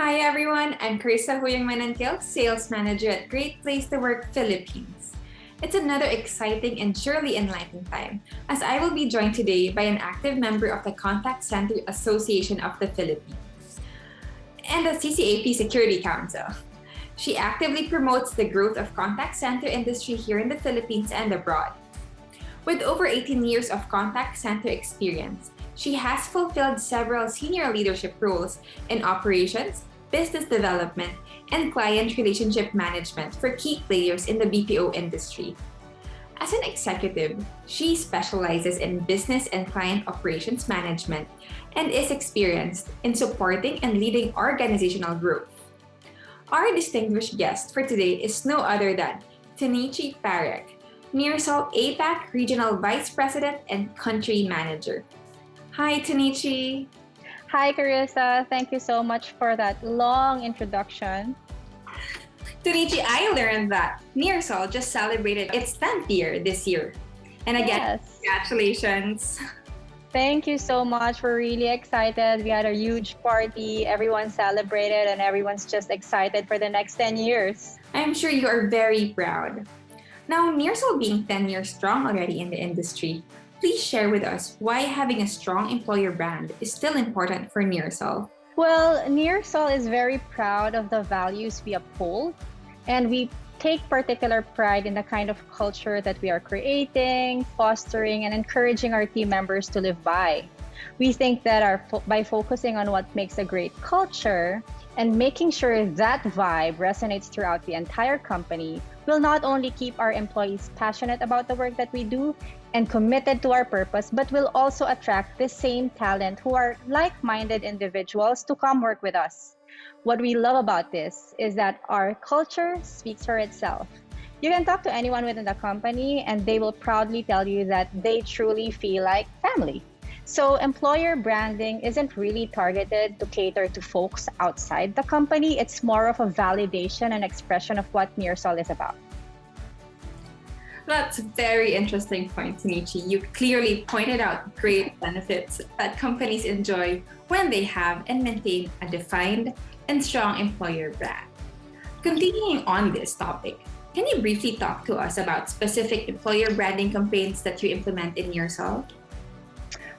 Hi everyone, I'm Karissa Huyong-Manankil, Sales Manager at Great Place to Work Philippines. It's another exciting and surely enlightening time, as I will be joined today by an active member of the Contact Center Association of the Philippines and the CCAP Security Council. She actively promotes the growth of contact center industry here in the Philippines and abroad. With over 18 years of contact center experience, she has fulfilled several senior leadership roles in operations, business development, and client relationship management for key players in the BPO industry. As an executive, she specializes in business and client operations management and is experienced in supporting and leading organizational growth. Our distinguished guest for today is no other than Tonichi Parekh, NEARSOL APAC Regional Vice President and Country Manager. Hi, Tonichi. Hi, Karissa. Thank you so much for that long introduction. Tonichi, I learned that NEARSOL just celebrated its 10th year this year. And again, Yes. congratulations. Thank you so much. We're really excited. We had a huge party. Everyone celebrated, and everyone's just excited for the next 10 years. I'm sure you are very proud. Now, NEARSOL being 10 years strong already in the industry, please share with us why having a strong employer brand is still important for NEARSOL. Well, NEARSOL is very proud of the values we uphold, and we take particular pride in the kind of culture that we are creating, fostering, and encouraging our team members to live by. We think that by focusing on what makes a great culture and making sure that vibe resonates throughout the entire company will not only keep our employees passionate about the work that we do and committed to our purpose, but will also attract the same talent who are like-minded individuals to come work with us. What we love about this is that our culture speaks for itself. You can talk to anyone within the company and they will proudly tell you that they truly feel like family. So employer branding isn't really targeted to cater to folks outside the company. It's more of a validation and expression of what NEARSOL is about. That's a very interesting point, Tonichi. You clearly pointed out great benefits that companies enjoy when they have and maintain a defined and strong employer brand. Continuing on this topic, can you briefly talk to us about specific employer branding campaigns that you implement in NEARSOL?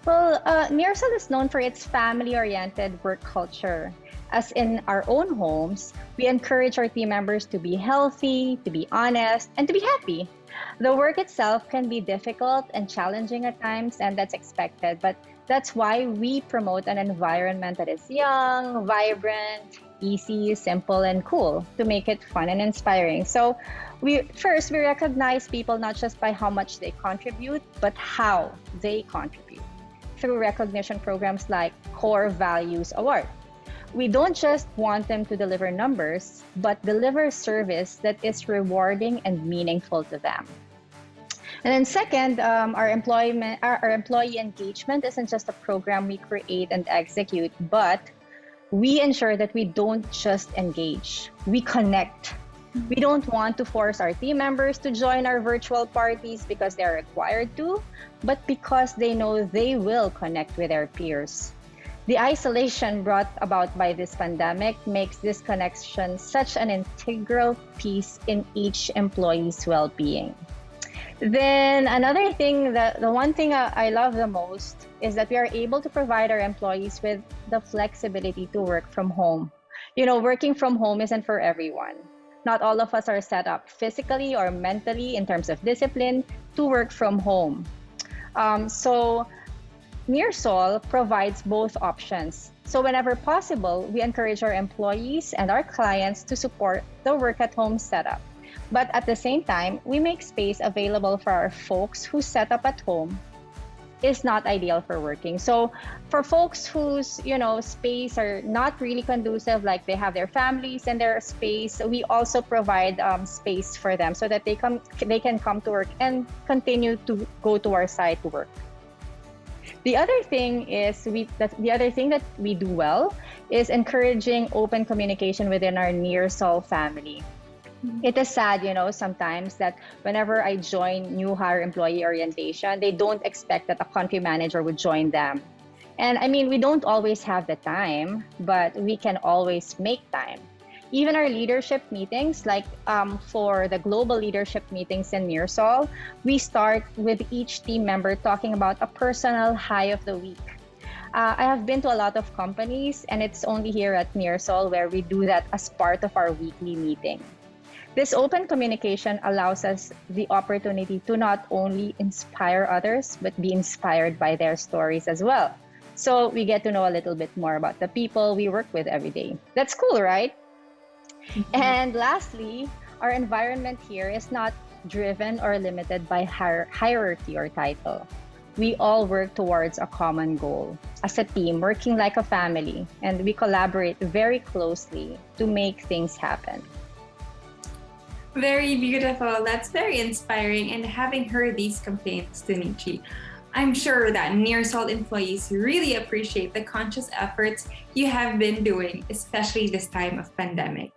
Well, NEARSOL is known for its family-oriented work culture. As in our own homes, we encourage our team members to be healthy, to be honest, and to be happy. The work itself can be difficult and challenging at times, and that's expected, but that's why we promote an environment that is young, vibrant, easy, simple, and cool to make it fun and inspiring. So we recognize people not just by how much they contribute, but how they contribute through recognition programs like Core Values Award. We don't just want them to deliver numbers, but deliver service that is rewarding and meaningful to them. And then second, our employee engagement isn't just a program we create and execute, but we ensure that we don't just engage, we connect. We don't want to force our team members to join our virtual parties because they're required to, but because they know they will connect with their peers. The isolation brought about by this pandemic makes this connection such an integral piece in each employee's well-being. Then another thing, the one thing I love the most is that we are able to provide our employees with the flexibility to work from home. You know, working from home isn't for everyone. Not all of us are set up physically or mentally in terms of discipline to work from home. So NEARSOL provides both options. So whenever possible, we encourage our employees and our clients to support the work at home setup. But at the same time, we make space available for our folks whose setup at home is not ideal for working. So for folks whose, space are not really conducive, like they have their families and their space, we also provide space for them so that they can come to work and continue to go to our site to work. The other thing that we do well is encouraging open communication within our NEARSOL family. It is sad, sometimes that whenever I join new hire employee orientation, they don't expect that a country manager would join them. And I mean, we don't always have the time, but we can always make time. Even our leadership meetings, like for the global leadership meetings in NEARSOL, we start with each team member talking about a personal high of the week. I have been to a lot of companies, and it's only here at NEARSOL where we do that as part of our weekly meeting. This open communication allows us the opportunity to not only inspire others, but be inspired by their stories as well. So we get to know a little bit more about the people we work with every day. That's cool, right? And lastly, our environment here is not driven or limited by hierarchy or title. We all work towards a common goal as a team, working like a family, and we collaborate very closely to make things happen. Very beautiful. That's very inspiring. And having heard these complaints, Tonichi, I'm sure that NEARSOL employees really appreciate the conscious efforts you have been doing, especially this time of pandemic.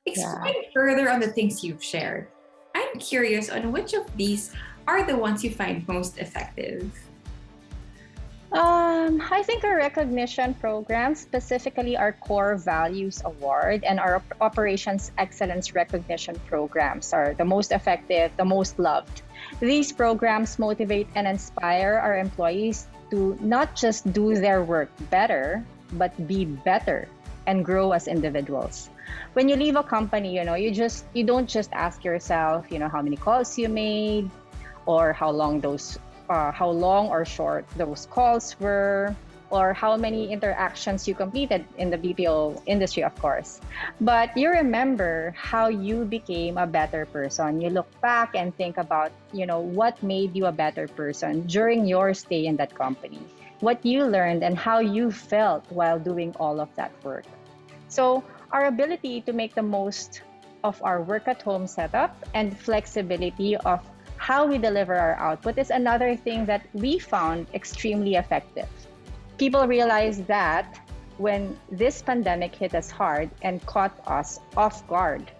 Expand further on the things you've shared. I'm curious on which of these are the ones you find most effective. I think our recognition program, specifically our Core Values Award and our Operations Excellence Recognition programs, are the most effective, the most loved. These programs motivate and inspire our employees to not just do their work better, but be better and grow as individuals. When you leave a company, you don't just ask yourself, how many calls you made, or how long or short those calls were, or how many interactions you completed in the BPO industry, of course. But you remember how you became a better person. You look back and think about, what made you a better person during your stay in that company, what you learned and how you felt while doing all of that work. So our ability to make the most of our work at home setup and flexibility of how we deliver our output is another thing that we found extremely effective. People realized that when this pandemic hit us hard and caught us off guard,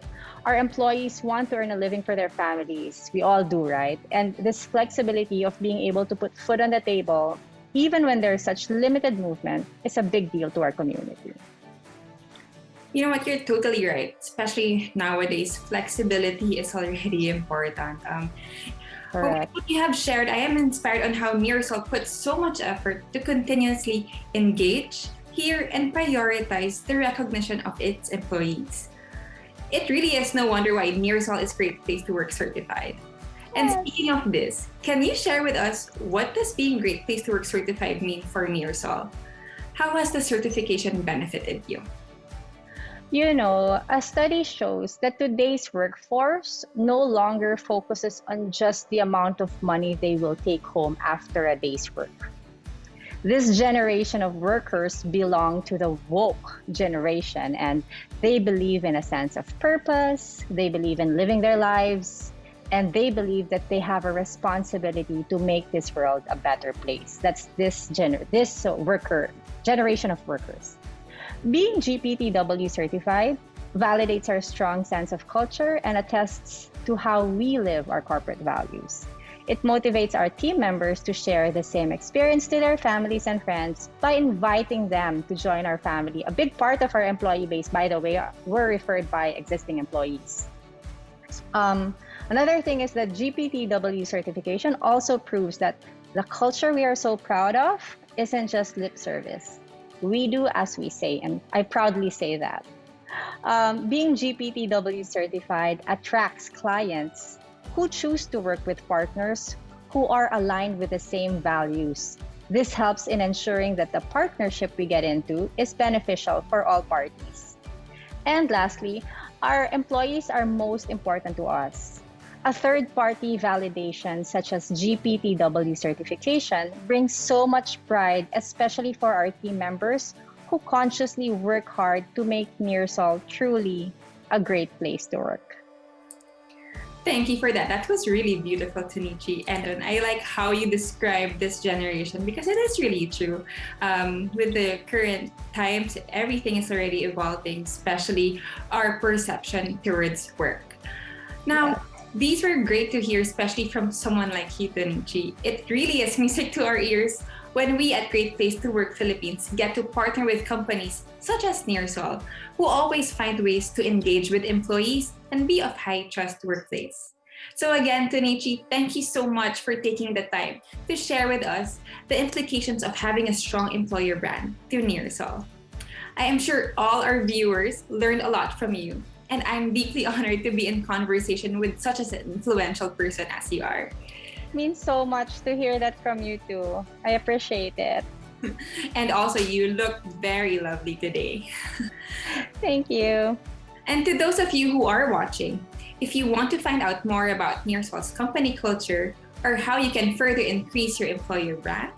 our employees want to earn a living for their families. We all do, right? And this flexibility of being able to put food on the table, even when there's such limited movement, is a big deal to our community. You know what? You're totally right. Especially nowadays, flexibility is already important. Correct. What you have shared, I am inspired on how NEARSOL puts so much effort to continuously engage, hear, and prioritize the recognition of its employees. It really is no wonder why NEARSOL is Great Place to Work certified. And speaking of this, can you share with us what does being Great Place to Work certified mean for NEARSOL? How has the certification benefited you? A study shows that today's workforce no longer focuses on just the amount of money they will take home after a day's work. This generation of workers belong to the woke generation, and they believe in a sense of purpose, they believe in living their lives, and they believe that they have a responsibility to make this world a better place. That's this generation of workers. Being GPTW certified validates our strong sense of culture and attests to how we live our corporate values. It motivates our team members to share the same experience to their families and friends by inviting them to join our family. A big part of our employee base, by the way, were referred by existing employees. Another thing is that GPTW certification also proves that the culture we are so proud of isn't just lip service. We do as we say, and I proudly say that. Being GPTW certified attracts clients who choose to work with partners who are aligned with the same values. This helps in ensuring that the partnership we get into is beneficial for all parties. And lastly, our employees are most important to us. A third-party validation such as GPTW certification brings so much pride, especially for our team members who consciously work hard to make NEARSOL truly a great place to work. Thank you for that. That was really beautiful, Tonichi. And I like how you describe this generation because it is really true. With the current times, everything is already evolving, especially our perception towards work. Now, These were great to hear, especially from someone like you, Tonichi. It really is music to our ears when we at Great Place to Work Philippines get to partner with companies such as NEARSOL, who always find ways to engage with employees and be of high trust workplace. So again, Tonichi, thank you so much for taking the time to share with us the implications of having a strong employer brand through NEARSOL. I am sure all our viewers learned a lot from you, and I'm deeply honored to be in conversation with such an influential person as you are. Means so much to hear that from you too. I appreciate it. And also, you look very lovely today. Thank you. And to those of you who are watching, if you want to find out more about NEARSOL's company culture or how you can further increase your employer brand,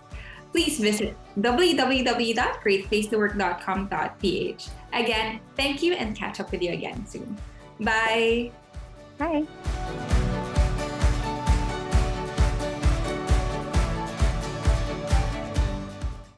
please visit www.greatplacetowork.com.ph. Again, thank you and catch up with you again soon. Bye. Bye.